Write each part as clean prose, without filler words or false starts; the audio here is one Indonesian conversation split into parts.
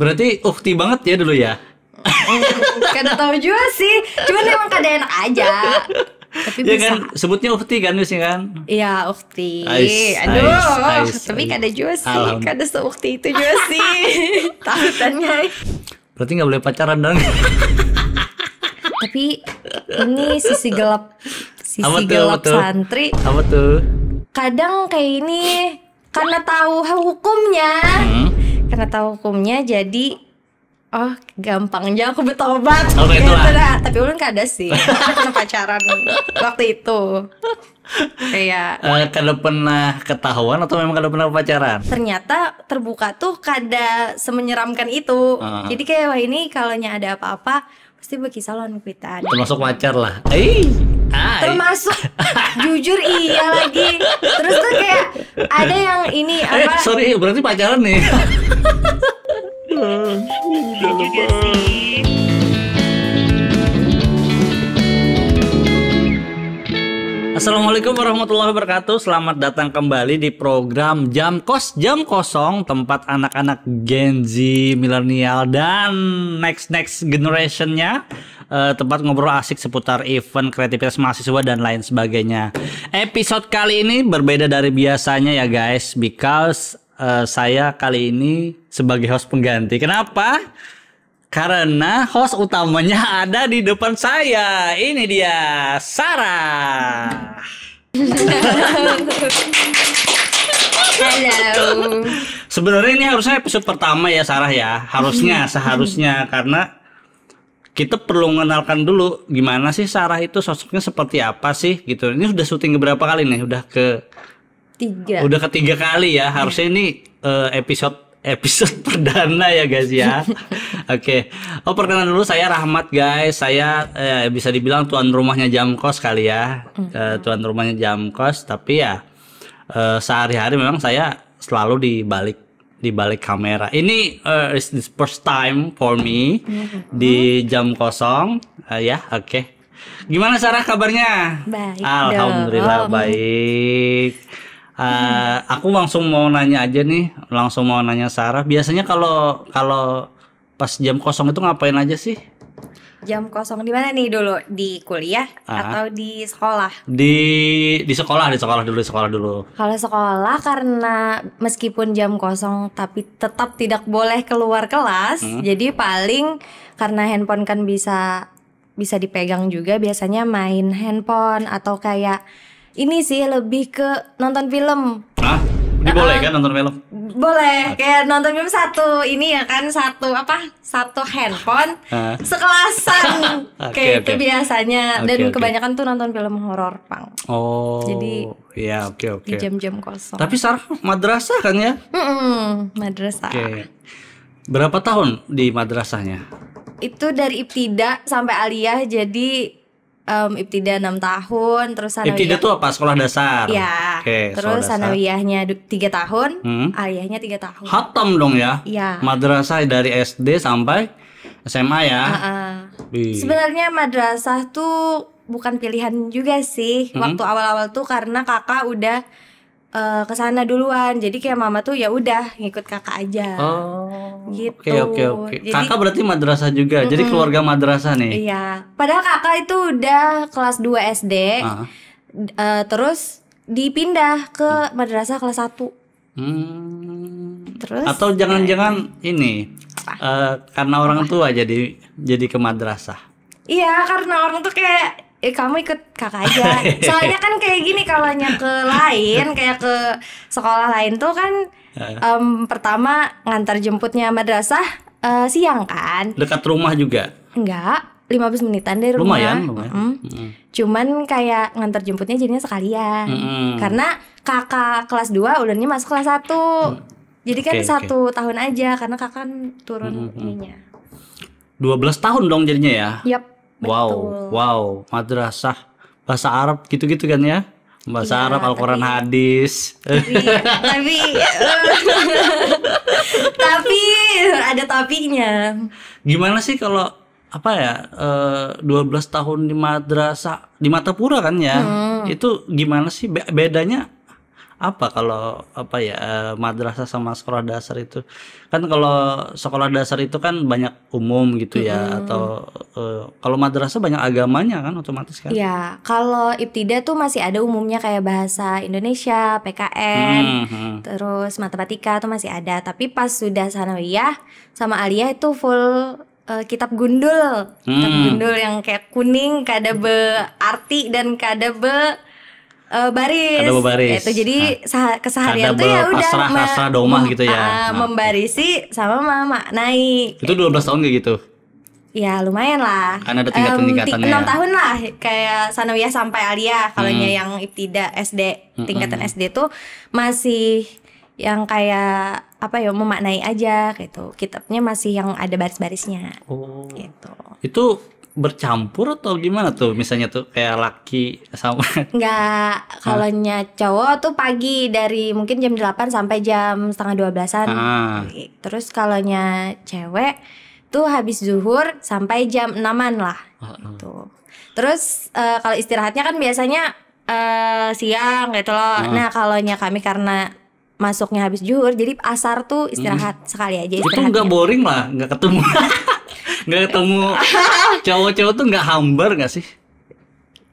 Berarti ukti banget ya dulu ya. Kada tahu juga sih, cuman emang kada enak aja. Tapi Ya bisa. kan sebutnya ukti kan biasanya kan. Iya, ukti. Ais, Aduh, ais, tapi ais. kada juga sih, Alhamdulillah. kada seukti itu juga sih. Takutannya. Berarti nggak boleh pacaran dong. Tapi ini sisi gelap Apa tuh? santri. Apa tuh? Kadang kayak ini karena tahu hukumnya. Karena tahu hukumnya jadi gampang aja aku bertobat. Oh, Kayak itulah. gitu dah. Tapi ulun kada sih. Karena pacaran waktu itu. Kayak Kada pernah ketahuan atau memang kada pernah pacaran? ternyata terbuka tuh kada semenyeramkan itu. Jadi kayak wah ini kalau ada apa-apa pasti berkisah lawan kita. Termasuk pacar lah. Termasuk jujur iya lagi. Terus tuh kayak ada yang ini apa? Sorry, berarti pacaran nih. Assalamualaikum warahmatullahi wabarakatuh. Selamat datang kembali di program Jam Jam Kosong, tempat anak-anak Gen Z, milenial dan next generationnya, tempat ngobrol asik seputar event, kreativitas mahasiswa dan lain sebagainya. Episode kali ini berbeda dari biasanya ya guys, because saya kali ini sebagai host pengganti. Kenapa? Karena host utamanya ada di depan saya. Ini dia, Sarah. Halo. Sebenarnya ini harusnya episode pertama ya Sarah ya. Seharusnya karena kita perlu mengenalkan dulu gimana sih Sarah itu, sosoknya seperti apa sih gitu. Ini sudah syuting berapa kali nih? Udah ketiga kali ya. Harusnya ini episode perdana ya guys ya. Oke. Perkenalan dulu, saya Rahmat guys. Saya bisa dibilang tuan rumahnya Jamkos kali ya. Tuan rumahnya Jamkos, tapi ya sehari-hari memang saya selalu di balik kamera. Ini is this first time for me di Jam Kosong ya. Oke. Gimana Sarah kabarnya? Baik. Alhamdulillah baik. Aku langsung mau nanya aja nih, Sarah. Biasanya kalau pas jam kosong itu ngapain aja sih? Jam kosong di mana nih dulu? Di kuliah atau di sekolah? Di sekolah dulu. Kalau sekolah karena meskipun jam kosong tapi tetap tidak boleh keluar kelas. Jadi paling karena handphone kan bisa dipegang juga, biasanya main handphone atau kayak ini sih lebih ke nonton film. Boleh kan nonton film? Boleh, kayak nonton film satu handphone sekelasan. Kayak itu biasanya. Dan kebanyakan tuh nonton film horor, Pang. Jadi ya oke. di jam-jam kosong. Tapi Sarah madrasah kan ya? Madrasah. Oke. Berapa tahun di madrasahnya? Itu dari ibtida sampai aliyah, jadi ibtida 6 tahun, terus sanawiyah. Ibtida tuh apa? Sekolah dasar. Iya. Terus sanawiyahnya 3 tahun, aliyahnya 3 tahun. Hatam dong ya? Iya. Madrasah dari SD sampai SMA ya. Sebenarnya madrasah tuh bukan pilihan juga sih. Waktu awal-awal tuh karena kakak udah kesana duluan, jadi kayak mama tuh ya udah ngikut kakak aja. Gitu. Oke. Jadi, kakak berarti madrasah juga, jadi keluarga madrasah nih. Iya. Padahal kakak itu udah kelas 2 SD, terus dipindah ke madrasah kelas 1. Terus? Atau jangan-jangan ini karena orang tua jadi ke madrasah. Iya, karena orang tuh kayak kamu ikut kakak aja. Soalnya kan kayak gini, kalau ke lain, kayak ke sekolah lain tuh kan pertama ngantar jemputnya madrasah siang kan. Dekat rumah juga? Enggak, 15 menitan dari rumah. Lumayan. Cuman kayak ngantar jemputnya jadinya sekalian. Karena kakak kelas 2 ulunnya masuk kelas 1. Jadi kan 1 tahun aja, karena kakak kan turun ininya. 12 tahun dong jadinya ya? Yap. Betul. Wow, madrasah bahasa Arab gitu-gitu kan ya? Bahasa Arab, Al-Quran, hadis. Tapi ada tapinya. Gimana sih kalau 12 tahun di madrasah di Matapura kan ya? Itu gimana sih bedanya? apa kalau apa ya madrasah sama sekolah dasar itu kan kalau sekolah dasar itu kan banyak umum gitu ya atau kalau madrasah banyak agamanya kan otomatis kan. Ya, kalau ibtida tuh masih ada umumnya kayak bahasa Indonesia, PKN, terus matematika tuh masih ada. Tapi pas sudah sanawiyah sama aliyah itu full kitab gundul. Kitab gundul yang kayak kuning, kada berarti dan kada baris. Kada baris. Itu jadi keseharian Kada tuh ya udah pasrah domah gitu ya. membarisi sama memaknai. Itu 12 tahun kayak gitu. Ya lumayan lah. Kan ada tingkatan-tingkatannya 6 tahun lah kayak sanawiyah sampai aliyah. Kalau yang ibtida SD tingkatan SD tuh masih yang kayak apa ya memaknai aja gitu. Kitabnya masih yang ada baris-barisnya. Oh. Gitu. Itu bercampur atau gimana tuh misalnya tuh kayak laki sama Enggak, kalaunya cowok tuh pagi dari mungkin jam 8 sampai jam setengah 12-an. Terus kalaunya cewek tuh habis zuhur sampai jam 6-an lah gitu. Terus kalau istirahatnya kan biasanya siang gitu loh. Nah, kalaunya kami karena masuknya habis zuhur jadi asar tuh istirahat sekali aja istirahatnya. Itu nggak boring lah, nggak ketemu nggak ketemu cowok-cowok tuh nggak hambar nggak sih?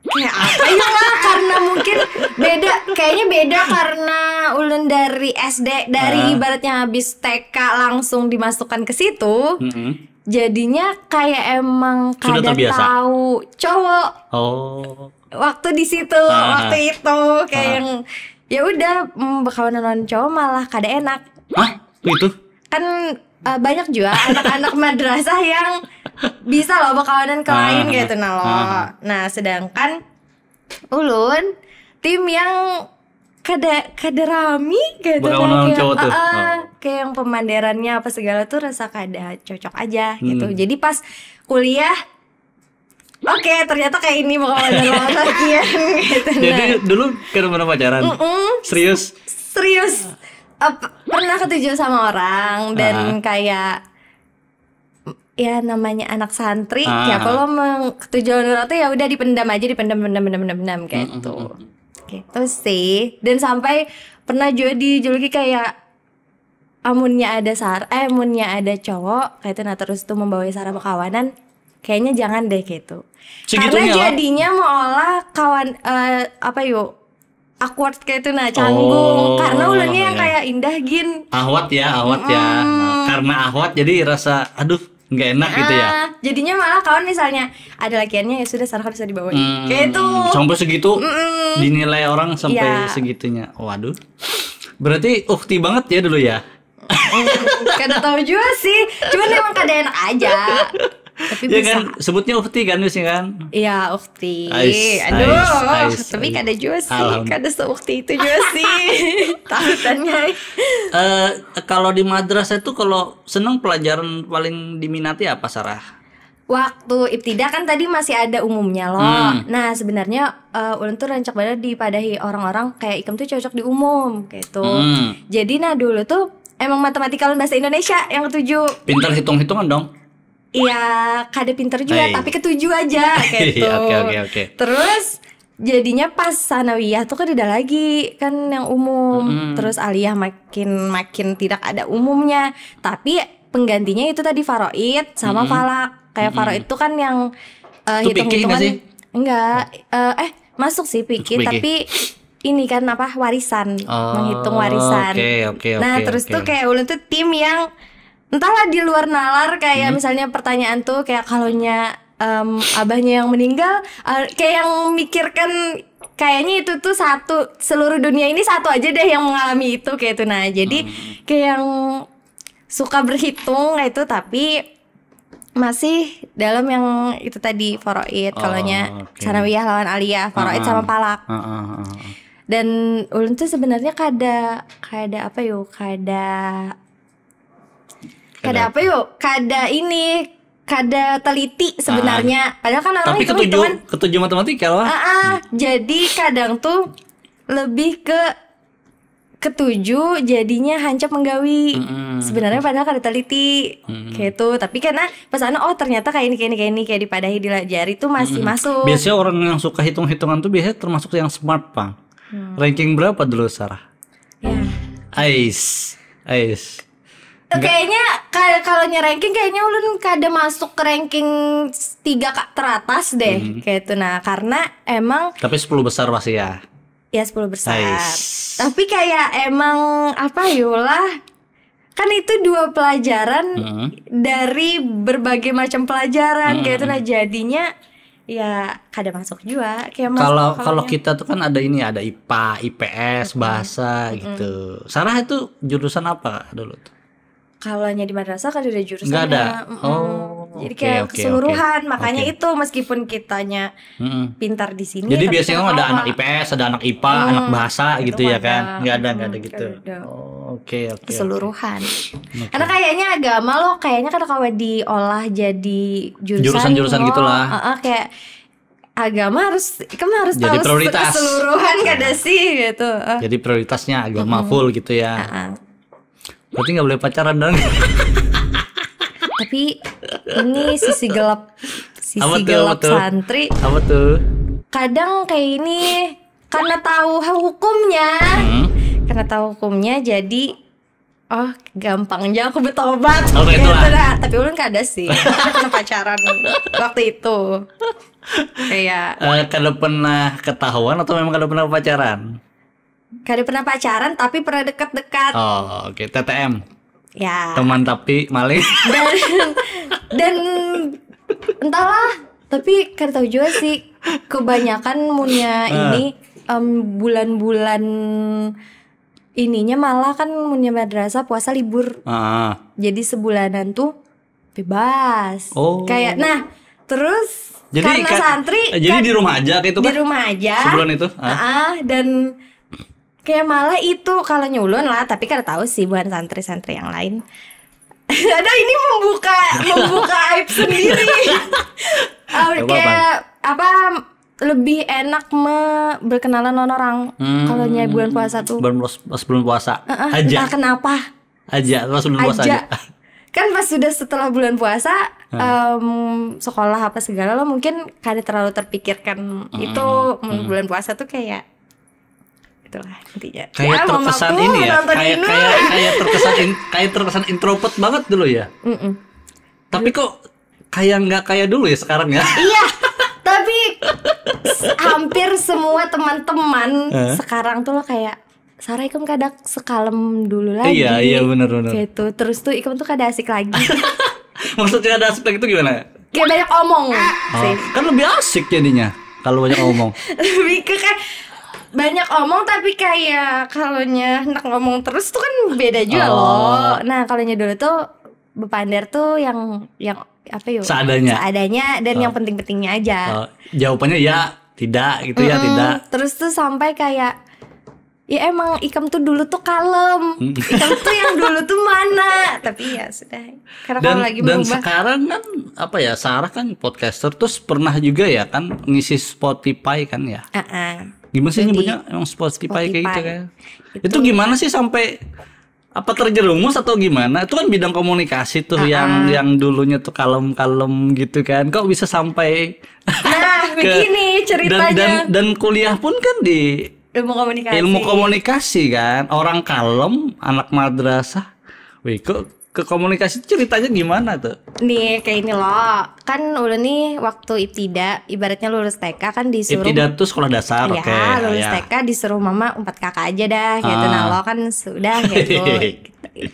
Kayak apa ya lah, karena mungkin kayaknya beda karena ulun dari SD dari ibaratnya habis TK langsung dimasukkan ke situ. Jadinya kayak emang kada tahu cowok. Oh. Waktu di situ, waktu itu kayak yang ya udah berkawan cowok malah kada enak. Hah? Itu? Kan banyak juga anak-anak madrasah yang bisa loh berkawanan ke lain gitu nah loh. Nah, sedangkan ulun tim yang kada rami gitu kayak cowok tuh. Kayak yang pemandarannya apa segala tuh rasa kada cocok aja gitu. Jadi pas kuliah oke, ternyata kayak ini berkawanan lagi ya gitu. Jadi dulu kan pernah pacaran? Serius? Pernah ketujuh sama orang dan kayak ya namanya anak santri ya kalau ketujuan orang tuh ya udah dipendam aja dipendam kayak gitu sih. Dan sampai pernah juga dijuluki kayak amunnya ada cowok kayak itu nah terus tuh membawa sarana perkawanan kayaknya jangan deh gitu. Segitunya karena jadinya malah kawan awkward kayak itu nah canggung karena ulangnya yang kayak indah gin ahwat ya karena ahwat jadi rasa aduh nggak enak gitu ya. Jadinya malah kawan misalnya ada lakiannya ya sudah sarana bisa dibawa kayak itu sampai segitu dinilai orang sampai segitunya. Waduh, berarti ukti banget ya dulu ya. Kada tahu juga sih, cuman emang kada enak aja. Tapi ya bisa. Kan sebutnya ukti kan biasanya kan? Iya ukti. Ais, tapi kada juga sih, kada seukti itu juga sih. Tahutannya. Kalau di madrasah itu kalau seneng pelajaran paling diminati apa Sarah? Waktu ibtidah kan tadi masih ada umumnya loh. Nah sebenarnya ulun tuh rancak banget dipadahi orang-orang kayak Ikam tuh cocok di umum kayak itu. Jadi nah dulu tuh emang matematika dan bahasa Indonesia yang ketujuh. Pintar hitung-hitungan dong. Iya, kada pinter juga, tapi ketujuh aja gitu. Oke. Terus jadinya pas sanawiyah tuh kan ada lagi kan yang umum. Terus aliyah makin tidak ada umumnya. Tapi penggantinya itu tadi faraid sama falak. Kayak faraid itu kan yang hitung-hitungan. Enggak, masuk sih pikir tapi ini kan apa warisan, menghitung warisan. Oke. Nah, terus tuh kayak ulun tuh tim yang entahlah di luar nalar kayak misalnya pertanyaan tuh kayak kalaunya abahnya yang meninggal kayak yang mikirkan kayaknya itu tuh satu seluruh dunia ini satu aja deh yang mengalami itu kayak itu. Nah jadi kayak yang suka berhitung kayak itu tapi masih dalam yang itu tadi faraid kalaunya sanawiyah lawan aliyah faraid sama palak. Dan ulun tuh sebenarnya kada teliti sebenarnya. Padahal kan orang tapi ketujuh matematika lah. Jadi kadang tuh lebih ke ketujuh jadinya hancap menggawi. Sebenarnya padahal kada teliti kayak itu. Tapi karena pesannya ternyata kayak ini kayak dipadahi dilajari tuh masih masuk. Biasanya orang yang suka hitung-hitungan tuh biasanya termasuk yang smart, Bang. Ranking berapa dulu Sarah? Ais. Kayaknya kalau ranking kayaknya ulun kada masuk ke ranking 3 teratas deh kayak itu. Nah karena emang Tapi 10 besar pasti ya. ya 10 besar. Ais. Tapi kayak emang apa yulah, kan itu 2 pelajaran dari berbagai macam pelajaran kayak itu. Nah jadinya ya kada masuk juga kayak Kalau kita tuh kan ada IPA, IPS, bahasa gitu. Sarah itu jurusan apa dulu tuh? Kalau di madrasah kan ada jurusannya. Nggak ada. Jadi Oke, kayak oke, keseluruhan. oke. Makanya Oke. itu meskipun kitanya pintar di sini. Jadi tapi biasanya kan ada awal. anak IPS, ada anak IPA, anak bahasa itu gitu ya ada. kan? Nggak ada gitu. Nggak ada. Oke. Keseluruhan. Karena kayaknya agama lo kayaknya kan kalau diolah jadi Jurusan-jurusan lo, gitulah. kayak agama kamu harus Jadi tahu prioritas. keseluruhan kada sih gitu. Jadi prioritasnya agama full gitu ya. Berarti nggak boleh pacaran dong. Tapi ini sisi gelap Apa tuh? santri. Apa tuh? Kadang kayak ini karena tahu hukumnya. Karena tahu hukumnya jadi gampang aja aku bertobat. Kayak itulah. Tapi ulun kada sih. Kena pacaran waktu itu. Kayak Kada pernah ketahuan atau memang kada pernah pacaran? kada pernah pacaran tapi pernah dekat-dekat. Oh, oke. TTM. Ya. Teman tapi maling. Dan entahlah, tapi kada tahu juga sih, kebanyakan punya ini bulan-bulan ininya malah kan punya madrasah puasa libur. Jadi sebulanan tuh bebas. Kayak terus Jadi karena santri jadi di rumah aja kayak itu kan? Di rumah aja. Sebulan itu? Dan kayak malah itu kalau nyulun lah, tapi kada tahu sih bukan santri-santri yang lain. Ada ini membuka aib sendiri. Kayak apa lebih enak berkenalan dengan orang kalau nyai bulan puasa tuh. Sebelum puasa aja. Entah kenapa. Aja, sebelum puasa aja. Kan pas sudah setelah bulan puasa sekolah apa segala lo mungkin kada terlalu terpikirkan itu bulan puasa tuh kayak itulah intinya. Kayak terkesan ini ya, kayak terkesan introvert banget dulu ya. Tapi kok kayak nggak kayak dulu ya sekarang ya? Iya, tapi hampir semua teman-teman sekarang tuh lo kayak Sarah ikam kada sekalem dulu lagi. Iya benar. Gitu. Terus tuh ikam tuh kada asik lagi. Maksudnya ada aspek itu gimana? Kayak banyak omong sih. Kan lebih asik jadinya kalau banyak omong. Lebih ke kayak banyak omong tapi kayak kalaunya hendak ngomong terus tuh kan beda juga loh. Nah kalaunya dulu tuh Bepandar tuh yang apa yuk? Seadanya dan yang penting-pentingnya aja. Jawabannya ya, tidak gitu ya, tidak. Terus tuh sampai kayak ya emang ikam tuh dulu tuh kalem. Ikam tuh yang dulu tuh mana? Tapi ya sudah. Karena kalau lagi dan berubah. sekarang kan apa ya, Sarah kan podcaster terus pernah juga ya kan ngisi Spotify kan ya. Gimana sih nyebutnya yang Spotify kayak gitu kan? Itu gimana sih sampai apa terjerumus atau gimana? Itu kan bidang komunikasi tuh yang dulunya tuh kalem-kalem gitu kan. Kok bisa sampai begini ceritanya. Dan kuliah pun kan di ilmu komunikasi kan. Orang kalem, anak madrasah. Wih, kok ke komunikasi ceritanya gimana tuh? Nih kayak ini loh. Kan udah nih waktu ibtida, ibaratnya lulus TK kan disuruh. Ibtida tuh sekolah dasar, ya, lulus TK disuruh mama 4 kakak aja dah gitu. Nah lo kan sudah gitu.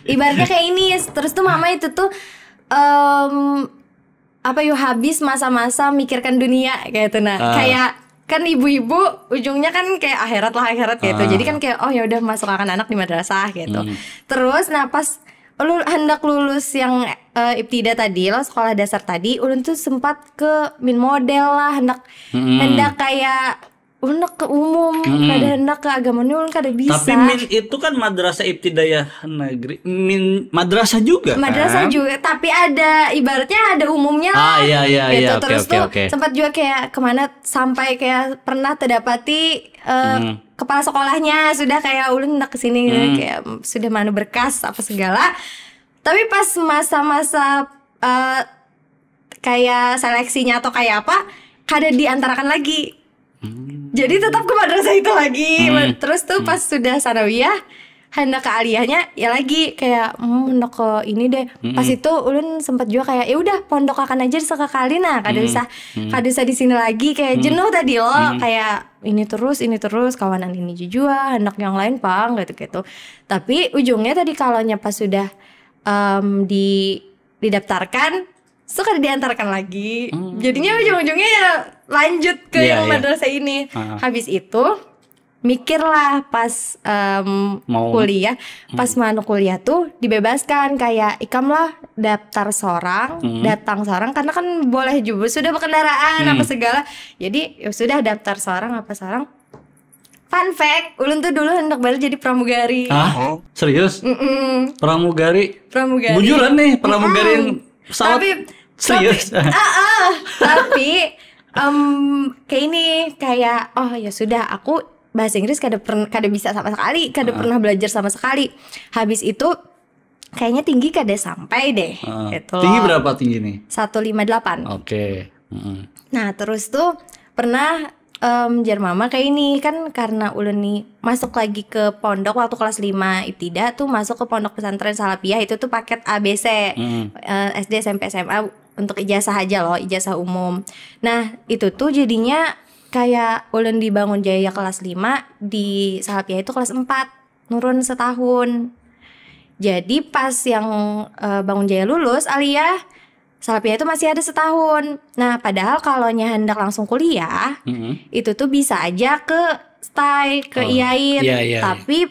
Ibaratnya kayak ini. Terus tuh mama itu tuh habis masa-masa mikirkan dunia kayak itu. Nah kayak kan ibu-ibu ujungnya kan kayak akhirat gitu. Jadi kan kayak ya udah masuk anak di madrasah gitu. Terus pas hendak lulus yang ibtida tadi, lo sekolah dasar tadi, ulun tuh sempat ke min model lah, hendak kayak hendak ke umum, kada hendak ke agamanya ulun kada bisa. Tapi min itu kan madrasah ibtidayah negeri, min madrasah juga. Madrasah juga, tapi ada ibaratnya ada umumnya lah. Iya. Terus sempat juga kayak kemana sampai kayak pernah terdapati kepala sekolahnya sudah kayak ulun hendak kesini kayak sudah mana berkas apa segala. Tapi pas masa-masa kayak seleksinya atau kayak apa, kada diantarakan lagi. Jadi tetap ke madrasah itu lagi. Terus tuh pas sudah sanawiyah hendak ke aliyahnya ya lagi kayak hendak ke ini deh. Pas itu ulun sempat juga kayak ya udah pondok akan aja sekali kada usah di sini lagi kayak jenuh tadi loh kayak ini terus kawanan ini juga hendak yang lain pang gitu. Tapi ujungnya tadi kalaunya pas sudah didaftarkan suka diantarkan lagi. Jadinya ujung-ujungnya ya lanjut ke yang madrasah ini. Habis itu mikirlah pas kuliah, pas mau kuliah tuh dibebaskan kayak ikamlah daftar seorang, datang seorang karena kan boleh juga sudah berkendaraan apa segala. Jadi ya sudah daftar seorang apa seorang. Fun fact, ulun tuh dulu hendak balik jadi pramugari. Ah, serius? Pramugari? Bujuran nih, pramugari yang pesawat. Tapi serius? Tapi kayak ini kayak oh ya sudah aku bahasa Inggris kada bisa sama sekali, kada pernah belajar sama sekali. Habis itu kayaknya tinggi kada sampai deh. Gitu tinggi berapa tinggi nih? 158. Oke. Nah terus tuh pernah jar mama kayak ini kan karena ulun nih masuk lagi ke pondok waktu kelas 5 Ibtida tuh masuk ke pondok pesantren Salafiyah itu tuh paket ABC SD SMP SMA untuk ijazah aja loh, ijazah umum. Nah itu tuh jadinya kayak ulun di Bangun Jaya kelas 5 di Salafiyah itu kelas 4 nurun setahun. Jadi pas yang Bangun Jaya lulus aliyah Salafiyah itu masih ada setahun. Nah, padahal kalau hendak langsung kuliah, itu tuh bisa aja ke STAI, ke IAIN. Tapi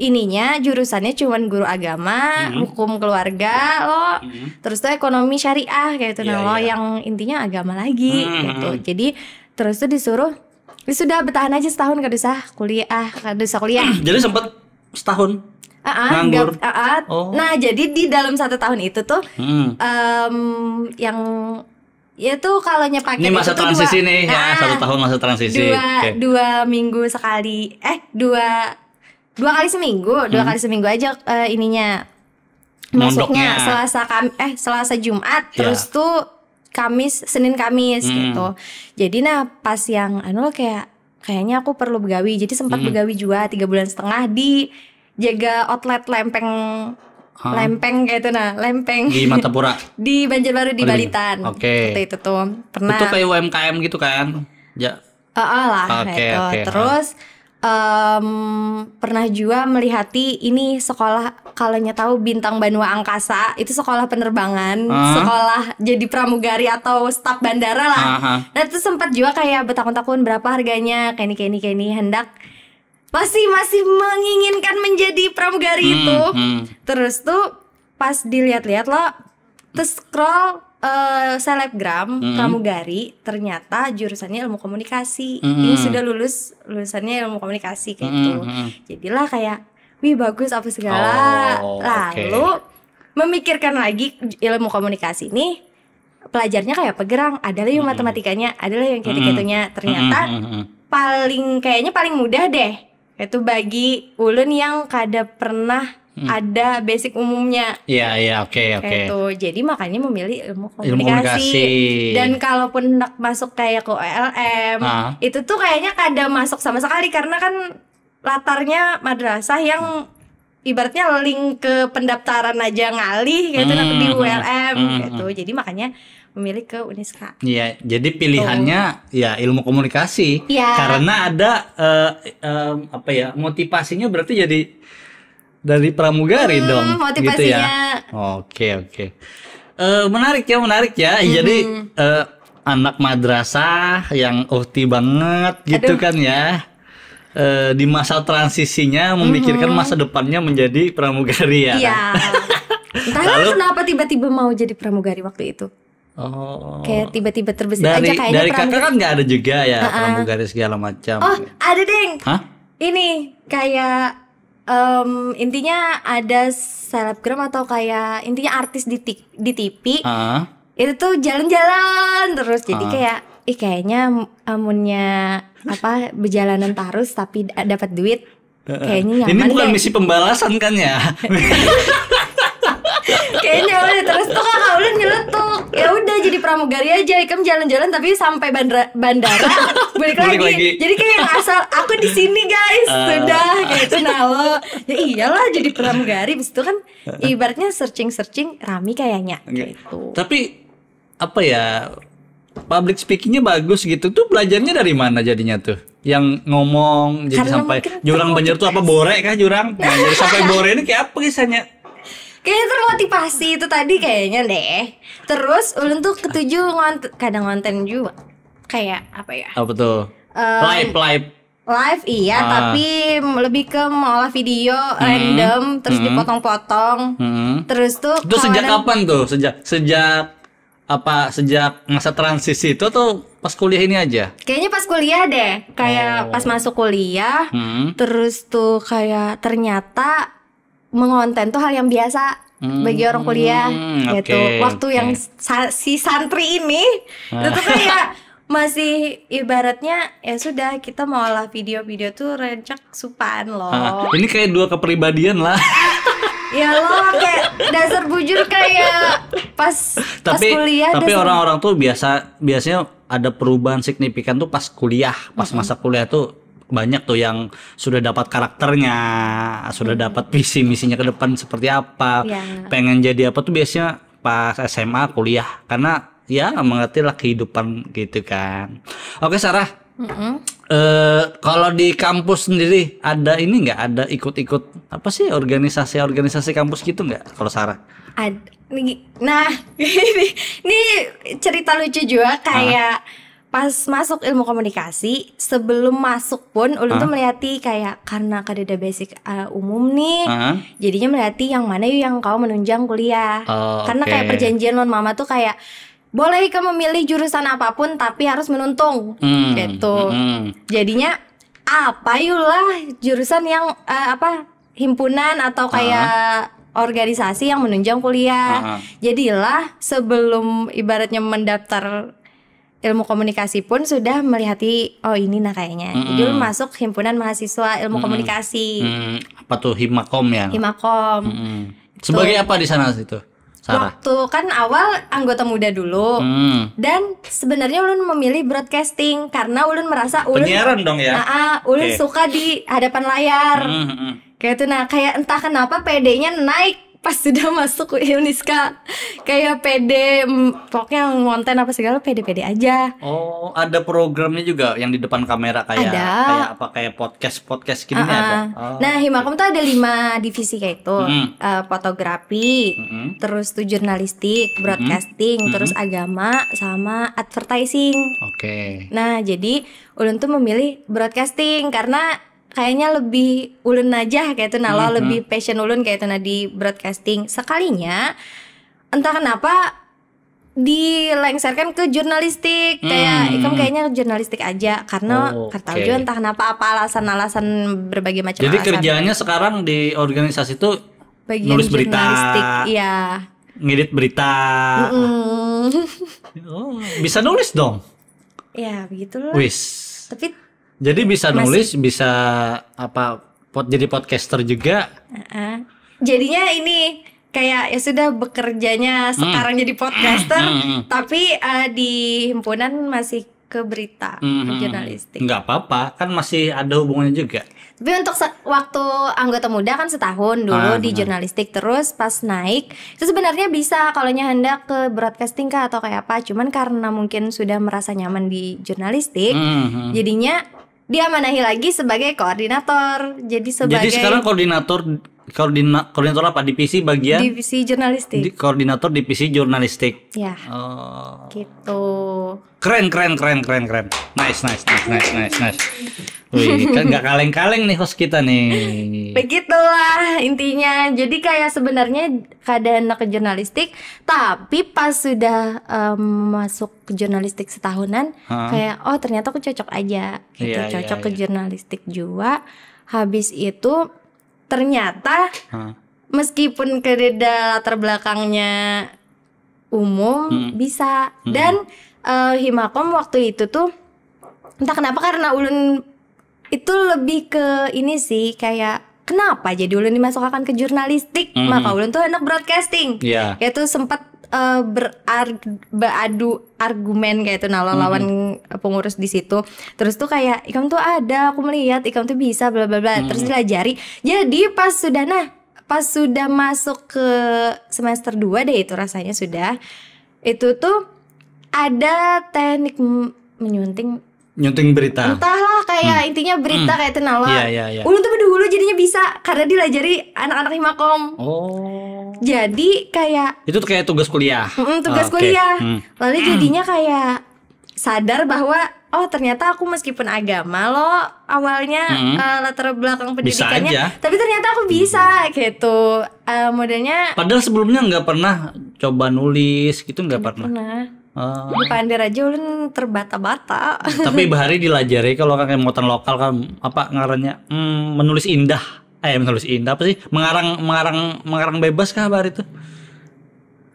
ininya jurusannya cuman guru agama, hukum keluarga loh. Terus tuh ekonomi syariah kayak itu loh yang intinya agama lagi gitu. Jadi terus tuh disuruh sudah bertahan aja setahun kada usah kuliah. Jadi sempat setahun nganggur. Nah jadi di dalam 1 tahun itu tuh yang ya tuh kalau pakai ini masa transisi nih ya 1 tahun masa transisi. Dua minggu sekali dua kali seminggu kali seminggu aja ininya masuknya Selasa Jumat terus tuh Senin Kamis gitu. Jadi nah pas yang kayaknya aku perlu begawi jadi sempat begawi juga 3,5 bulan di jaga outlet lempeng kayak itu lempeng di Martapura di Banjarbaru di Balitan. Oke. Itu tuh pernah itu kayak UMKM gitu kan ya gitu. Terus pernah juga melihati ini sekolah kalau tahu Bintang Banua Angkasa itu sekolah penerbangan sekolah jadi pramugari atau staf bandara lah. Nah itu sempat juga kayak bertahun-tahun berapa harganya kayak ini hendak masih menginginkan menjadi pramugari itu. Terus tuh pas dilihat-lihat loh, terus scroll selebgram pramugari ternyata jurusannya ilmu komunikasi. Ini sudah lulusannya ilmu komunikasi kayak gitu. Jadilah kayak wih bagus apa segala. Lalu memikirkan lagi ilmu komunikasi ini pelajarnya kayak pegerang, adalah yang matematikanya, adalah yang gitu-gitunya. Ternyata kayaknya paling mudah deh itu bagi ulun yang kada pernah ada basic umumnya. Iya, oke. Gitu. Jadi makanya memilih ilmu komunikasi. Dan kalaupun nak masuk kayak ke OLM, itu tuh kayaknya kada masuk sama sekali karena kan latarnya madrasah yang ibaratnya link ke pendaftaran aja ngalih gitu di ULM gitu. Jadi makanya memilih ke Uniska. Iya, jadi pilihannya ya ilmu komunikasi. Karena ada motivasinya berarti jadi dari pramugari dong. Motivasinya. Gitu ya. Oke. Menarik ya. Jadi anak madrasah yang ukti banget gitu kan ya. Di masa transisinya memikirkan masa depannya menjadi pramugari ya. Iya. Entahlah kenapa tiba-tiba mau jadi pramugari waktu itu. Kayak tiba-tiba terbesit aja kayaknya dari kakak kan nggak ada juga ya pramugari segala macam. Ada deng. Ini kayak intinya ada selebgram atau kayak intinya artis di TV. Itu tuh jalan-jalan terus jadi kayak kayaknya amunnya berjalanan terus tapi dapat duit kayaknya nyaman. Ini bukan deh. misi pembalasan kan ya? Kayaknya udah terus tuh kakak ulun nyeletuk ya udah jadi pramugari aja, Ikam jalan-jalan tapi sampai bandara balik lagi. Jadi kayak asal aku di sini guys, sudah kayak itu. Nah lo ya iyalah jadi pramugari, bis itu kan ibaratnya searching rame kayaknya gitu. Tapi apa ya, public speakingnya bagus gitu tuh, belajarnya dari mana jadinya tuh? Yang ngomong jadi Karena sampai mungkin jurang banjir tuh apa, bore kah jurang? Nah, jadi sampai bore ini kayak apa kisahnya? Kayaknya termotivasi itu tadi kayaknya deh. Terus ulun tuh ketujuh kadang ngonten juga. Kayak apa ya? Apa tuh? Live Iya, tapi lebih ke mengolah video random terus dipotong-potong. Terus tuh itu sejak kapan tuh? Sejak masa transisi itu atau pas kuliah ini aja? Kayaknya pas kuliah deh. Kayak pas masuk kuliah. Terus tuh kayak ternyata mengonten tuh hal yang biasa bagi orang kuliah gitu. Waktu yang si santri ini itu tuh kayak masih ibaratnya ya sudah, kita mau olah video-video tuh rencak supan loh. Ini kayak dua kepribadian lah. Ya lo kayak dasar bujur kayak pas kuliah. Tapi orang-orang tuh biasanya ada perubahan signifikan tuh pas kuliah, pas masa kuliah tuh banyak tuh yang sudah dapat karakternya, sudah dapat visi misinya ke depan seperti apa, pengen jadi apa tuh biasanya pas SMA kuliah, karena ya mengerti lah kehidupan gitu kan. Oke Sarah, kalau di kampus sendiri ada ini nggak, ada ikut-ikut apa sih organisasi kampus gitu nggak kalau Sarah? Nah ini cerita lucu juga kayak pas masuk ilmu komunikasi, sebelum masuk pun ulun tuh melihati kayak karena kadeda basic umum nih, jadinya melihati yang mana yang kau menunjang kuliah. Karena kayak perjanjian non mama tuh kayak boleh kamu memilih jurusan apapun tapi harus menuntung gitu. Jadinya apa yulah jurusan yang himpunan atau kayak organisasi yang menunjang kuliah. Jadilah sebelum ibaratnya mendaftar ilmu komunikasi pun sudah melihati oh ini nah kayaknya. Jadi lu masuk himpunan mahasiswa ilmu komunikasi. Apa tuh Himakom ya? Himakom. Sebagai apa di sana itu, Sarah? Waktu kan awal anggota muda dulu. Dan sebenarnya ulun memilih broadcasting karena ulun merasa ulun penyiaran dong ya. Ulun suka di hadapan layar. Kayak itu, nah kayak entah kenapa PD-nya naik pas sudah masuk Uniska. Kayak PD pokoknya ngonten apa segala pede-pede aja. Oh, ada programnya juga yang di depan kamera kayak podcast gini ada. Nah, Himakom tuh ada 5 divisi kayak itu. Fotografi, terus tuh jurnalistik, broadcasting, terus agama sama advertising. Nah, jadi ulun tuh memilih broadcasting karena kayaknya lebih ulun aja kayak itu, nah lebih passion ulun kayak itu, nah di broadcasting. Sekalinya entah kenapa dilengsarkan ke jurnalistik, kayak Ikam kayaknya jurnalistik aja karena kata juga entah kenapa apa alasan berbagai macam. Jadi kerjanya sekarang di organisasi itu bagian nulis berita, iya, ngedit berita. Bisa nulis dong. Ya begitulah. Tapi jadi bisa nulis, bisa jadi podcaster juga. Jadinya ini kayak ya sudah bekerjanya sekarang jadi podcaster, tapi di himpunan masih ke berita, ke jurnalistik. Nggak apa-apa, kan masih ada hubungannya juga. Tapi untuk waktu anggota muda kan setahun dulu di jurnalistik, terus pas naik itu sebenarnya bisa kalau hendak ke broadcasting kah atau kayak apa, cuman karena mungkin sudah merasa nyaman di jurnalistik, jadinya diamanahi lagi sebagai koordinator. Jadi sekarang koordinator apa? Divisi bagian? Divisi jurnalistik. Koordinator divisi jurnalistik. Ya. Gitu. Keren. Nice. Wih, kan nggak kaleng-kaleng nih host kita nih. Begitulah intinya. Jadi kayak sebenarnya keadaan ke jurnalistik, tapi pas sudah masuk ke jurnalistik setahunan, kayak oh ternyata aku cocok aja. Gitu, cocok ke jurnalistik juga. Habis itu ternyata meskipun kededa latar belakangnya umum bisa. Dan Himakom waktu itu tuh entah kenapa karena ulun itu lebih ke ini sih, kayak kenapa jadi ulun dimasukkan ke jurnalistik, maka ulun tuh anak broadcasting. Kayak tuh sempat beradu argumen kayak itu lawan pengurus di situ. Terus tuh kayak Ikam tuh ada, aku melihat Ikam tuh bisa bla bla bla. Terus dilajari. Jadi pas sudah masuk ke semester 2 deh itu rasanya sudah. Itu tuh ada teknik nyunting berita. Entahlah kayak intinya berita kayak itu Iya. Ulun tuh dulu jadinya bisa karena dilajari anak-anak Himakom. Jadi kayak itu tuh kayak tugas kuliah. Kuliah. Lalu jadinya kayak sadar bahwa oh ternyata aku meskipun agama loh awalnya latar belakang pendidikannya, tapi ternyata aku bisa gitu. Modelnya. Padahal sebelumnya nggak pernah coba nulis gitu, nggak pernah. Di Pandir aja ulun terbata-bata. Tapi bahari dilajari kalau kayak muatan lokal kan apa ngarannya menulis indah. Menulis indah apa sih? Mengarang bebas kah bahari itu?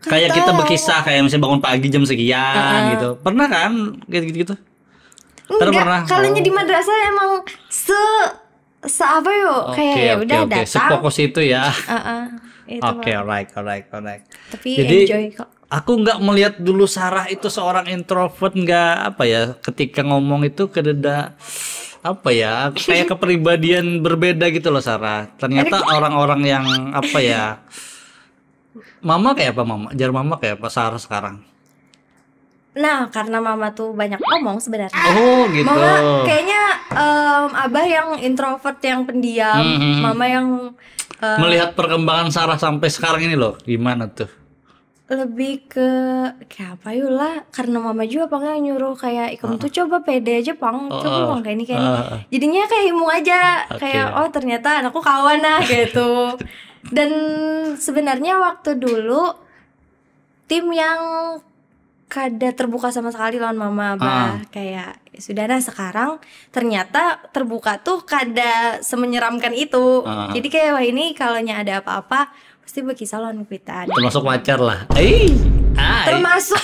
Kayak kita berkisah kayak misalnya bangun pagi jam sekian gitu. Pernah kan gitu? Enggak, kalau di madrasah emang apa yuk kayak udah datang. Sefokus itu ya. Oke, alright. Tapi jadi, enjoy kok. Aku nggak melihat dulu Sarah itu seorang introvert, nggak apa ya, ketika ngomong itu kededa apa ya, kayak kepribadian berbeda gitu loh Sarah. Ternyata orang-orang yang apa ya, Mama kayak apa Sarah sekarang? Nah, karena Mama tuh banyak ngomong sebenarnya. Oh gitu. Mama kayaknya Abah yang introvert, yang pendiam. Mama yang melihat perkembangan Sarah sampai sekarang ini loh, gimana tuh? Lebih ke kayak apa lah, karena Mama juga pengen nyuruh kayak Ikam tuh coba pede aja coba kayak ini jadinya kayak imu aja kayak oh ternyata anakku kawan gitu. Dan sebenarnya waktu dulu tim yang kada terbuka sama sekali lawan Mama Abah kayak sudah sekarang ternyata terbuka tuh kada semenyeramkan itu. Jadi kayak wah ini kalaunya ada apa-apa pasti berkisah lawan kita. Termasuk pacar lah. Termasuk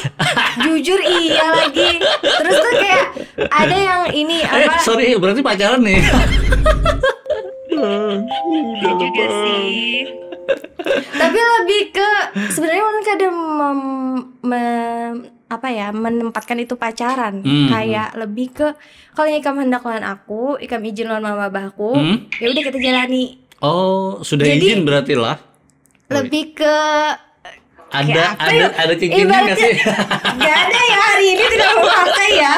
jujur iya lagi. Terus tuh kayak ada yang ini apa? Sorry, berarti pacaran nih. Iya juga sih. Tapi lebih ke sebenarnya orang kadang menempatkan itu pacaran. Kayak lebih ke kalau Ikam hendak lawan aku, Ikam izin lawan Mama Abahku, ya udah kita jalani. Oh, sudah jadi, izin berarti lah. Lebih ke ada cincinnya nggak sih? Gak ada ya, hari ini tidak memakai ya.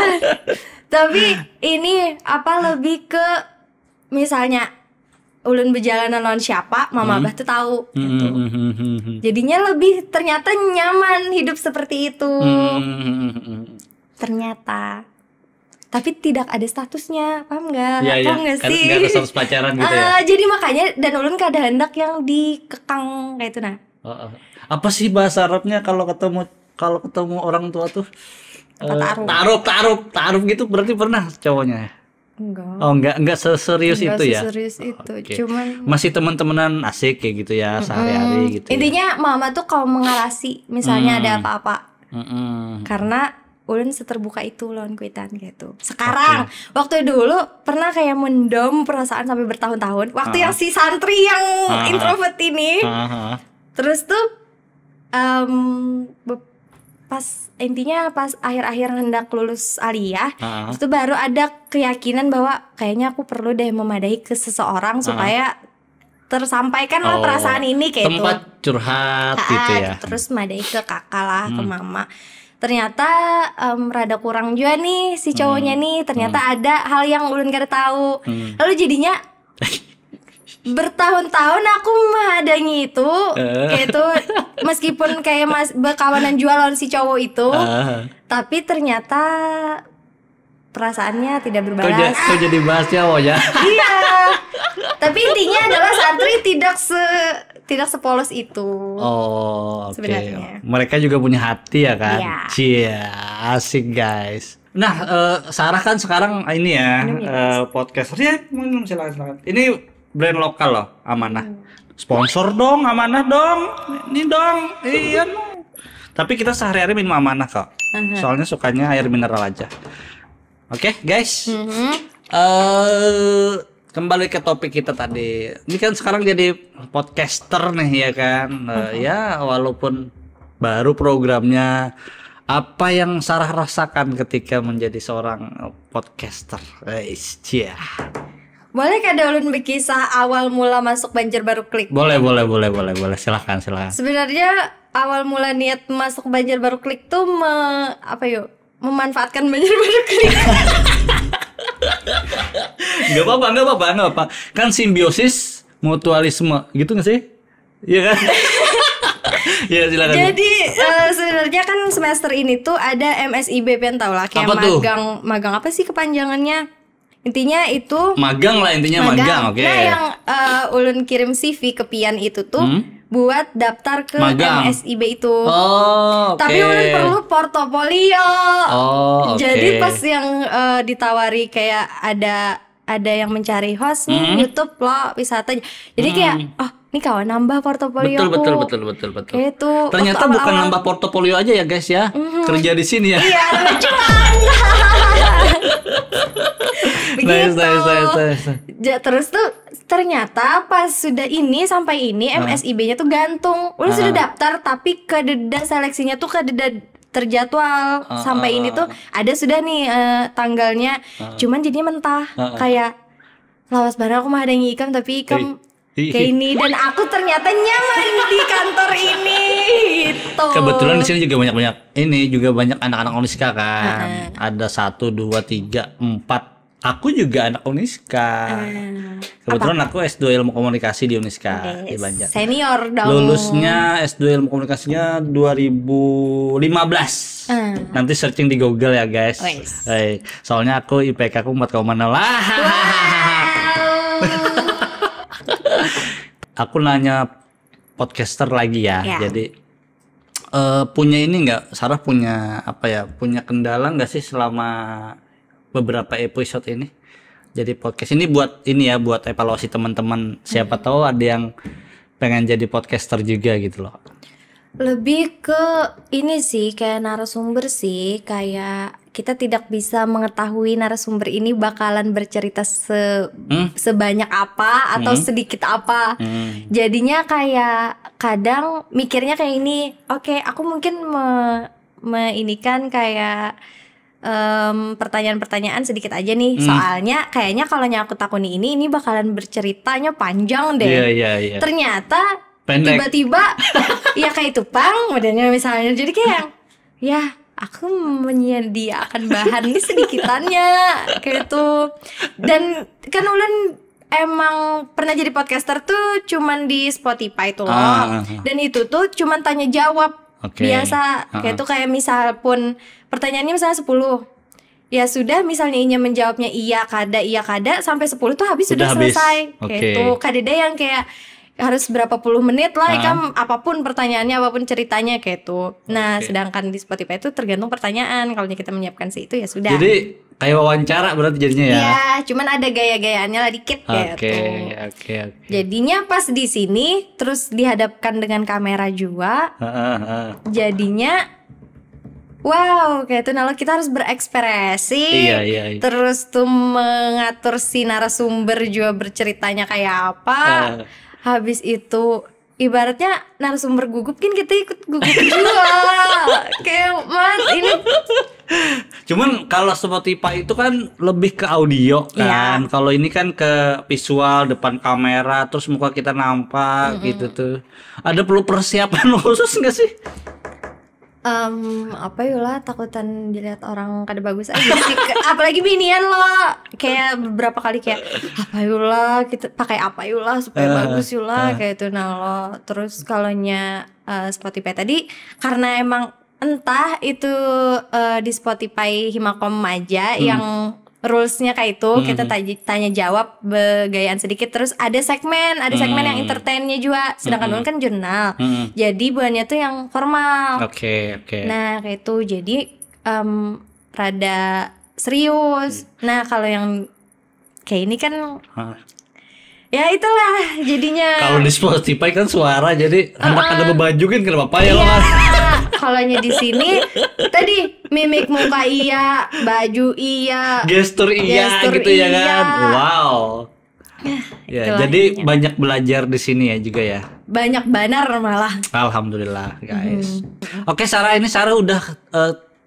Tapi ini lebih ke misalnya ulun berjalanan lawan siapa, Mama Abah tuh tahu gitu. Jadinya lebih ternyata nyaman hidup seperti itu. Ternyata. Tapi tidak ada statusnya, paham nggak? Paham nggak sih? Nggak ada status pacaran gitu ya. Jadi makanya dan ulun kada hendak yang dikekang kayak itu Apa sih bahasa Arabnya kalau ketemu orang tua tuh? Taruh gitu berarti pernah cowoknya? Enggak. Oh enggak seserius itu ya. Seserius itu. Cuman masih teman-temanan asik kayak gitu ya sehari-hari gitu. Intinya Mama tuh kalau mengalasi misalnya ada apa-apa. Karena ulun seterbuka itu lawan kuitan gitu. Sekarang waktu dulu pernah kayak mendom perasaan sampai bertahun-tahun. Waktu yang si santri yang introvert ini. Terus tuh pas akhir-akhir hendak lulus aliyah, itu baru ada keyakinan bahwa kayaknya aku perlu deh memadai ke seseorang supaya tersampaikan lah perasaan ini kayak tempat curhat gitu ya. Terus madai ke kakak lah, ke mama. Ternyata rada kurang juga nih si cowoknya nih. Ternyata ada hal yang ulun kada tahu. Lalu jadinya bertahun-tahun aku menghadangi itu kayak itu meskipun kayak berkawanan jualan si cowok itu, tapi ternyata perasaannya tidak berbalas. Kok jadi bahas cowok ya? Iya. Tapi intinya adalah santri tidak sepolos itu. Oh, oke. Sebenarnya. Mereka juga punya hati ya kan? Iya. Cia, asik guys. Nah, Sarah kan sekarang ini ya podcaster ya, silakan. Ini brand lokal loh, Amanah. Sponsor dong, Amanah dong. Ini dong. Iya. Tapi kita sehari-hari minum Amanah kok. Soalnya sukanya air mineral aja. Oke, guys. Kembali ke topik kita tadi. Ini kan sekarang jadi podcaster nih ya kan. Ya walaupun baru programnya. Apa yang Sarah rasakan ketika menjadi seorang podcaster? Iya. Boleh Kak Ulun berkisah awal mula masuk Banjarbaru Klik? Boleh. Silakan. Sebenarnya awal mula niat masuk Banjarbaru Klik tuh memanfaatkan Banjarbaru Klik. Gak apa-apa. Kan simbiosis mutualisme gitu gak sih? Iya kan? Ya silakan. Jadi sebenarnya kan semester ini tuh ada MSIB, pengen tahu lah kayak magang apa sih kepanjangannya? Intinya itu magang lah, magang. Oke. Nah, yang ulun kirim CV ke Pian itu tuh buat daftar ke magang. MSIB itu. Oh, Tapi ulun perlu portofolio. Jadi pas yang ditawari kayak ada yang mencari host nih YouTube lo wisata. Jadi kayak ini kawan nambah portofolio. Betul. Kayak itu. Ternyata bukan nambah portofolio aja ya guys ya. Kerja di sini ya. Iya, cuman. Begitu. Nice. Terus tuh ternyata pas sudah sampai ini MSIB-nya tuh gantung. Udah sudah daftar tapi kededa seleksinya tuh kededa terjadwal. Sampai ini tuh ada sudah nih tanggalnya. Cuman jadinya mentah. Kayak lawas barang aku mah ada yang ikam tapi ikam kayak ini, dan aku ternyata nyaman di kantor ini gitu. Kebetulan di sini juga banyak anak-anak Uniska kan. Ada 1, 2, 3, 4. Aku juga anak Uniska. Kebetulan aku S2 Ilmu Komunikasi di Uniska di Banjar. Senior dong. Lulusnya S2 Ilmu Komunikasinya 2015. Nanti searching di Google ya guys. Soalnya aku IPK aku 4,0 lah. Aku nanya podcaster lagi ya. Jadi punya ini nggak, Sarah punya punya kendala nggak sih selama beberapa episode ini? Jadi podcast ini buat evaluasi teman-teman. Siapa tahu ada yang pengen jadi podcaster juga gitu loh. Lebih ke ini sih, kayak narasumber sih, kayak kita tidak bisa mengetahui narasumber ini bakalan bercerita sebanyak apa atau sedikit apa. Jadinya kayak kadang mikirnya kayak ini, oke, aku mungkin meinikan kayak pertanyaan-pertanyaan sedikit aja nih. Soalnya kayaknya kalau aku takuni ini bakalan berceritanya panjang deh. Iya. Ternyata pendek. Tiba-tiba ya kayak itu modelnya misalnya. Jadi kayak ya aku menyediakan bahan ini sedikitannya kayak itu. Dan kan Ulan emang pernah jadi podcaster tuh cuman di Spotify tuh loh. Dan itu tuh cuman tanya jawab biasa. Kayak itu kayak misal pun pertanyaannya misalnya 10, ya sudah misalnya Inya menjawabnya iya kada sampai 10 tuh habis sudah selesai. Kayak itu kadeda yang kayak harus berapa puluh menit lah ikam apapun pertanyaannya, apapun ceritanya kayak itu. Nah, sedangkan di Spotify itu tergantung pertanyaan. Kalau kita menyiapkan sih itu ya sudah. Jadi kayak wawancara berarti jadinya ya. Iya, cuman ada gaya-gayaannya lah dikit kayak itu. Oke. Jadinya pas di sini terus dihadapkan dengan kamera juga. Jadinya wow, kayak itu nalo kita harus berekspresi. Iya. Terus tuh mengatur si narasumber juga berceritanya kayak apa. Habis itu ibaratnya narasumber gugup kan kita ikut gugup juga. Kayak mas ini. Cuman kalau Spotify itu kan lebih ke audio kan. Kalau ini kan ke visual, depan kamera, terus muka kita nampak gitu tuh. Ada perlu persiapan khusus nggak sih? Apa yulah takutan dilihat orang kada bagus aja sih. Apalagi binian lo kayak beberapa kali kayak apa yulah kita pakai apa yulah supaya bagus yulah kayak itu. Nah lo terus kalaunya Spotify tadi karena emang entah itu di Spotify Himakom aja yang rulesnya kayak itu kita tanya jawab begayaan sedikit, terus ada segmen yang entertainnya juga, sedangkan dulu kan jurnal jadi buahnya tuh yang formal. Oke. Nah kayak itu jadi rada serius. Nah kalau yang kayak ini kan ya itulah jadinya. Kalau di Spotify kan suara jadi ada bebaju kan kenapa apa ya lah. Kalau di sini tadi mimik muka iya, baju iya, gestur iya gitu ya kan. Wow. Ya, jadi banyak belajar di sini ya juga ya. banyak banar malah. Alhamdulillah guys. Oke Sarah, ini Sarah udah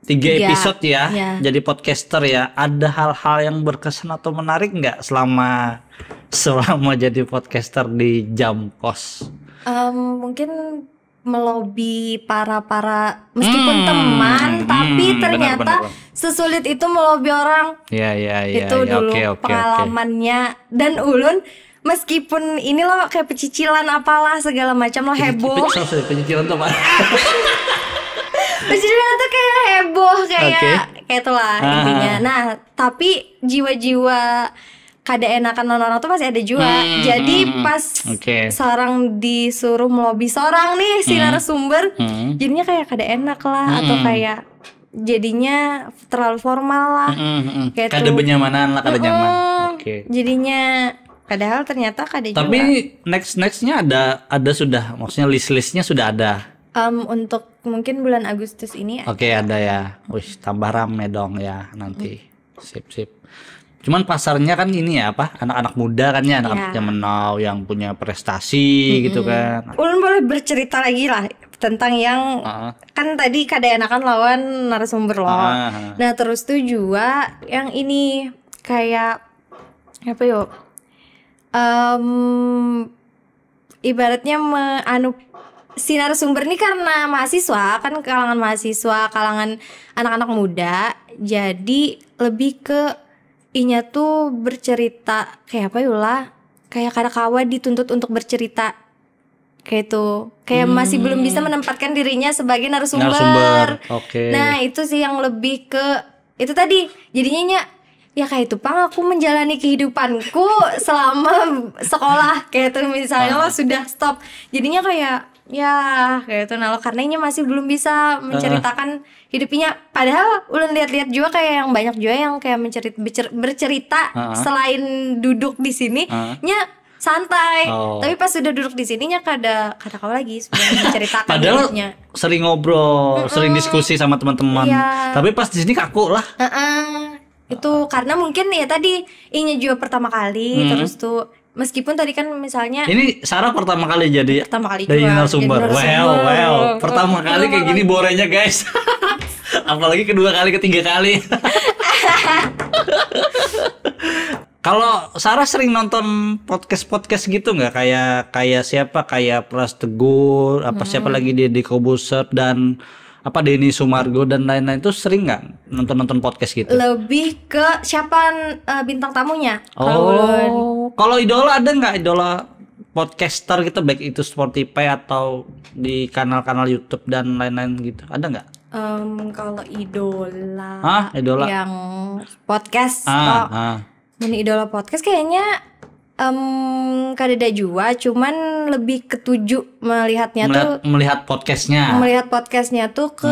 3 episode ya, jadi podcaster ya. Ada hal-hal yang berkesan atau menarik nggak selama jadi podcaster di Jam Kos? Mungkin melobi para meskipun teman, tapi ternyata benar. Sesulit itu melobi orang. Iya. Itu dulu pengalamannya. Dan Ulun meskipun ini loh kayak pecicilan apalah segala macam lo heboh. Pecicilan tuh apa? Pecicilan tuh kayak heboh kayak itulah intinya. Nah tapi jiwa-jiwa kada enakan orang tuh masih ada juga. Jadi pas seorang disuruh melobi seorang nih si narasumber, jadinya kayak kada enak lah atau kayak jadinya terlalu formal lah. Kayak kada benyamanan lah, kada nyaman. Jadinya padahal ternyata kada juga. Tapi nextnya ada sudah, maksudnya listnya sudah ada. Untuk mungkin bulan Agustus ini. Ada ya. Wih, tambah rame dong ya nanti. Sip. Cuman pasarnya kan ini ya anak-anak muda kan ya, anak-anak yang menau, yang punya prestasi gitu kan. Ulun boleh bercerita lagi lah tentang yang kan tadi kada enakan lawan narasumber lo. Nah terus tuh juga yang ini kayak apa yuk? Ibaratnya si narasumber ini karena mahasiswa kan, kalangan mahasiswa, kalangan anak-anak muda, jadi lebih ke inya tuh bercerita kayak apa yulah, kayak kadakawa dituntut untuk bercerita kayak itu, kayak masih belum bisa menempatkan dirinya sebagai narasumber. Nah itu sih yang lebih ke itu tadi, jadinya ya kayak itu pang aku menjalani kehidupanku selama sekolah kayak itu misalnya lo sudah stop, jadinya kayak itu nah karena ini masih belum bisa menceritakan hidupnya. Padahal ulun lihat-lihat juga kayak yang banyak juga yang kayak bercerita selain duduk di sini nya santai. Tapi pas sudah duduk di sininya kada kau lagi sudah menceritakan padahal hidupnya. Sering ngobrol, sering diskusi sama teman-teman. Tapi pas di sini kaku lah. Itu karena mungkin ya tadi ini juga pertama kali terus tuh meskipun tadi kan misalnya ini Sarah pertama kali jadi narasumber. Well, pertama kali kayak gini borenya guys. Apalagi kedua kali, ketiga kali. Kalau Sarah sering nonton podcast gitu nggak? Kayak siapa? Kayak Pras Teguh, siapa lagi di Kobuser dan Denny Sumargo dan lain-lain, itu sering nggak nonton podcast gitu? Lebih ke siapa bintang tamunya? Kalau idola ada nggak idola podcaster gitu, baik itu Spotify atau di kanal-kanal YouTube dan lain-lain gitu, ada nggak? Kalau idola yang podcast, idola podcast kayaknya kadada juga, cuman lebih ketujuh melihat podcastnya tuh ke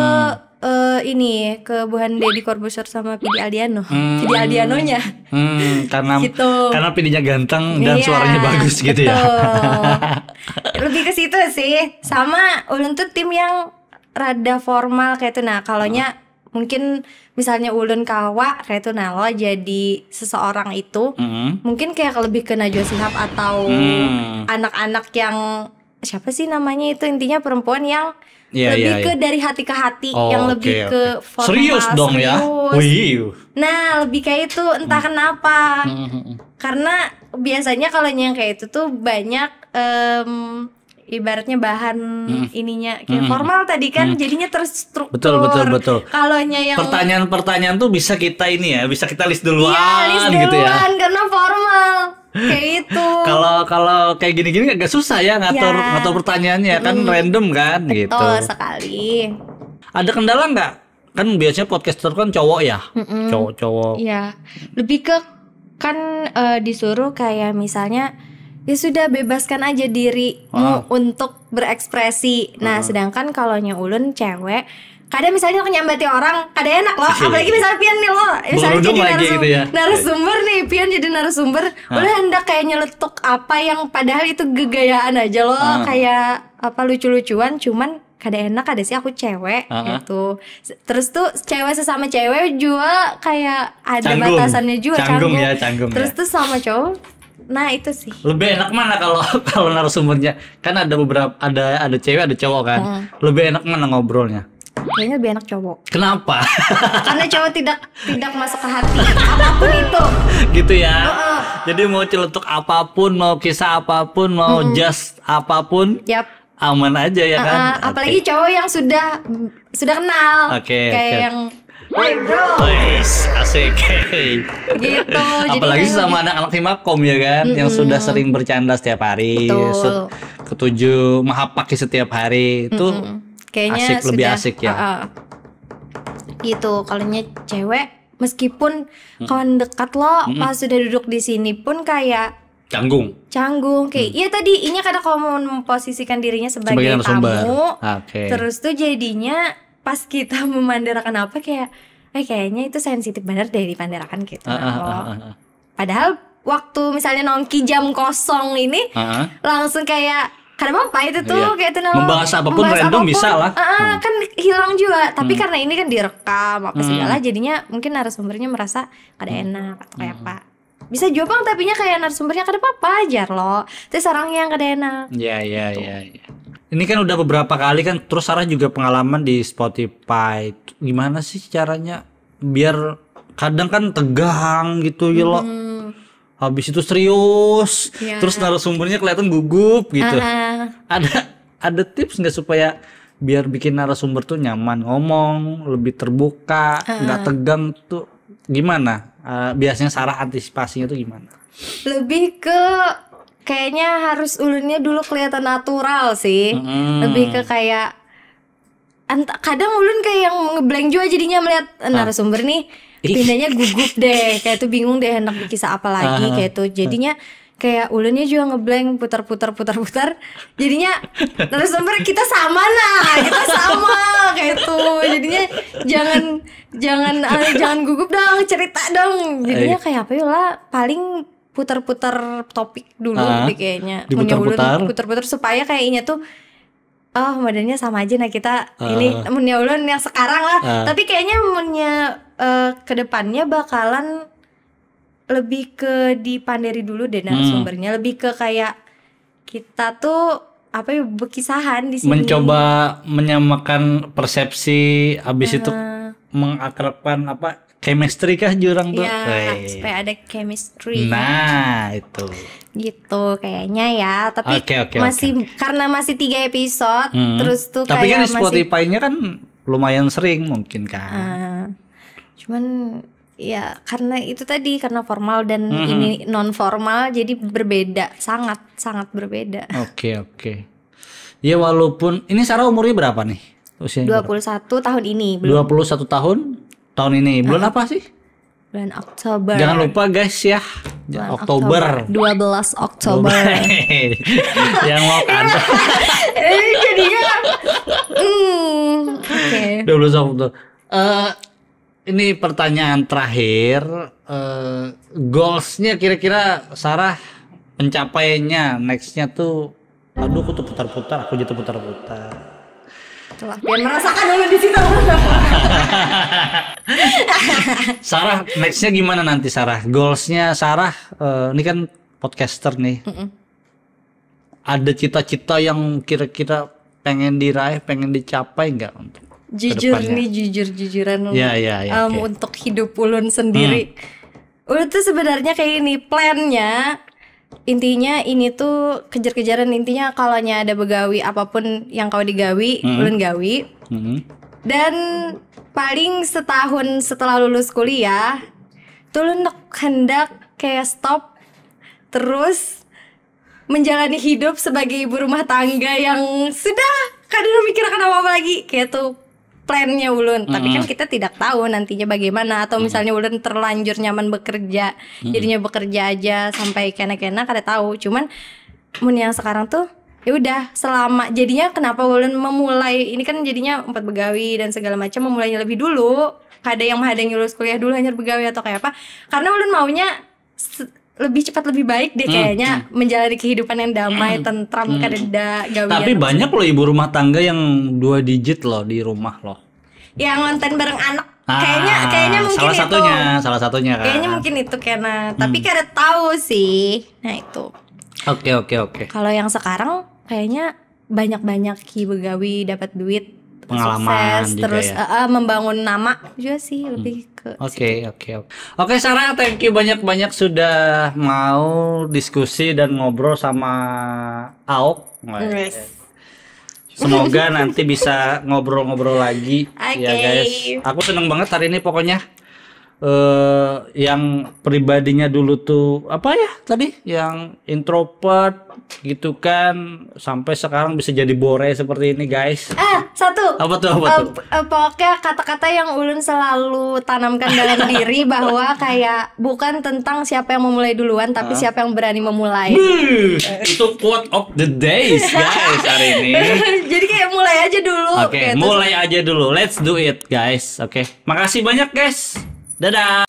ini ke Buhan Deddy Corbuzier sama Pidi Aldiano. Pidi Aldianonya. Karena gitu. Karena Pidinya ganteng dan suaranya bagus gitu ya. Lebih ke situ sih. Sama ulun tuh tim yang rada formal kayak itu. Nah, kalonya mungkin misalnya ulun kawa kayak itu, nah lo jadi seseorang itu mungkin kayak lebih ke Najwa Shihab atau anak-anak yang siapa sih namanya itu, intinya perempuan yang lebih ke dari hati ke hati, yang lebih ke formal, serius dong ya. Nah lebih kayak itu entah kenapa. Karena biasanya kalau yang kayak itu tuh banyak ibaratnya bahan ininya kayak formal tadi kan, jadinya terstruktur. Betul. Kalonya yang pertanyaan tuh bisa kita list duluan, gitu ya. Karena formal kayak itu. Kalau kayak gini-gini agak susah ya ngatur pertanyaannya, kan random kan. Betul, gitu. Betul sekali. Ada kendala nggak? Kan biasanya podcaster kan cowok ya, cowok. Iya, lebih ke kan disuruh kayak misalnya ya sudah bebaskan aja dirimu untuk berekspresi. Nah, sedangkan kalau ulun cewek, kadang misalnya nyambati orang, kadang enak loh. Apalagi misalnya Pian nih loh, misalnya jadi narasumber nih, Pian jadi narasumber, udah hendak kayak nyeletuk apa yang padahal itu gegayaan aja loh, kayak apa lucu-lucuan, cuman kadang enak, ada sih aku cewek gitu. Terus tuh cewek sesama cewek juga kayak ada batasannya juga, canggung. Canggung Terus tuh sama cowok Nah itu sih. Lebih enak mana kalau kalau narasumbernya? Kan ada beberapa, ada cewek ada cowok kan. Lebih enak mana ngobrolnya? Kayaknya lebih enak cowok. Kenapa? Karena cowok tidak masuk ke hati apapun itu. Gitu ya. Jadi mau celetuk apapun, mau kisah apapun, mau just apapun, Yap. aman aja ya kan. Apalagi cowok yang sudah kenal. Oke, Kayak oke. yang "Woi bro," Wes, asik. gitu. Apalagi Jadi sama anak-anak Himakom ya kan, yang sudah sering bercanda setiap hari, Betul. ketujuh mahapaki setiap hari itu kayaknya asik, lebih sudah, asik ya. Gitu. Kalaunya cewek, meskipun kawan dekat lo, pas sudah duduk di sini pun kayak Canggung. kayak iya tadi Inya kadang kalau mau memposisikan dirinya sebagai narasumber. tamu, Oke. terus tuh jadinya pas kita memandirakan apa kayak kayaknya itu sensitif bener deh dipandirakan gitu. Padahal waktu misalnya nongki jam kosong ini langsung kayak kadang apa itu tuh kayak itu membahas apapun random bisa lah. Kan hilang juga. Tapi karena ini kan direkam apa segala, jadinya mungkin narasumbernya merasa kada enak atau kayak apa. Bisa juga bang, tapinya kayak narasumbernya kada apa-apa ajar loh. Terus orangnya yang kada enak. Iya. Ini kan udah beberapa kali kan, terus Sarah juga pengalaman di Spotify. Gimana sih caranya biar kadang kan tegang gitu ya loh. Habis itu serius, terus narasumbernya kelihatan gugup gitu. Ada tips nggak supaya biar bikin narasumber tuh nyaman ngomong, lebih terbuka, nggak tegang tuh gimana? Biasanya Sarah antisipasinya tuh gimana? Lebih ke kayaknya harus ulunnya dulu kelihatan natural sih. Lebih ke kayak kadang ulun kayak yang ngeblank juga jadinya melihat narasumber nih pindahnya gugup deh, kayak tuh bingung deh hendak dikisah apa lagi kayak tuh. Jadinya kayak ulunnya juga ngeblank putar-putar jadinya narasumber kita sama kayak tuh. Jadinya jangan gugup dong, cerita dong. Jadinya kayak apa ya lah, paling putar-putar topik dulu deh kayaknya. Putar-putar supaya kayaknya tuh modelnya sama aja. Nah kita ini punya ulun yang sekarang lah. Tapi kayaknya punya kedepannya bakalan lebih ke dipandiri dulu deh narasumbernya. Lebih ke kayak kita tuh apa ya, berkisahan di sini. Mencoba menyamakan persepsi, habis itu mengakrabkan apa, chemistry kah jurang tuh? Ya, supaya ada chemistry. Nah, itu. Gitu kayaknya ya. Tapi karena masih 3 episode, terus tuh tapi kayak kan di Spotify-nya kan lumayan sering mungkin kan. Cuman ya karena itu tadi, karena formal dan ini non formal, jadi berbeda, sangat berbeda. Oke. Ya walaupun ini Sarah umurnya berapa nih? Usianya 21 tahun ini. 21 tahun ini. Bulan apa sih? Bulan Oktober. Jangan lupa guys ya. Oktober. 12 Oktober. Yang mau kan. Jadinya oke. 12 Oktober. Ini pertanyaan terakhir. Goalsnya kira-kira Sarah pencapaiannya nextnya tuh, aduh aku tuh putar-putar, aku jatuh putar-putar. Itulah, biar merasakan dulu di situ. Sarah nextnya gimana nanti Sarah? Goalsnya Sarah, ini kan podcaster nih. Ada cita-cita yang kira-kira pengen diraih, pengen dicapai nggak untuk jujuran ya, untuk hidup ulun sendiri. Ulun tuh sebenarnya kayak ini plannya. Intinya ini tuh kejar-kejaran, intinya kalaunya ada begawi apapun yang kau digawi, ulun gawi. Dan paling setahun setelah lulus kuliah tuh ulun hendak kayak stop, terus menjalani hidup sebagai ibu rumah tangga yang sudah kadang mikirkan apa lagi kayak tuh plannya ulun. Tapi kan kita tidak tahu nantinya bagaimana, atau misalnya ulun terlanjur nyaman bekerja, jadinya bekerja aja sampai kena-kena kada tahu. Cuman mun yang sekarang tuh ya udah, selama jadinya kenapa ulun memulai ini kan jadinya 4 begawi dan segala macam, memulainya lebih dulu. Kada yang menghadangi lulus kuliah dulu hanya begawi atau kayak apa, karena ulun maunya lebih cepat lebih baik deh kayaknya, menjalani kehidupan yang damai, tentram, kadeda gawian. Tapi banyak loh ibu rumah tangga yang 2 digit loh di rumah loh. Yang ngonten bareng anak Kayaknya mungkin salah satunya kan. Kayaknya mungkin itu karena tapi karena tahu sih. Nah itu. Oke. Kalau yang sekarang kayaknya banyak-banyak begawi dapat duit, pengalaman sukses, juga terus ya. membangun nama juga sih lebih ke Oke, Sarah, thank you banyak-banyak sudah mau diskusi dan ngobrol sama Aok. Yes. Semoga nanti bisa ngobrol-ngobrol lagi. Ya guys, aku seneng banget hari ini pokoknya. Yang pribadinya dulu tuh apa ya tadi, yang introvert gitu kan, sampai sekarang bisa jadi bore seperti ini guys. Satu. Apa tuh? Pokoknya kata-kata yang Ulun selalu tanamkan dalam diri bahwa kayak bukan tentang siapa yang memulai duluan, tapi siapa yang berani memulai. Itu quote of the days guys hari ini. Jadi kayak mulai aja dulu. Oke, mulai aja dulu. Let's do it guys. Oke, makasih banyak guys. Dadah.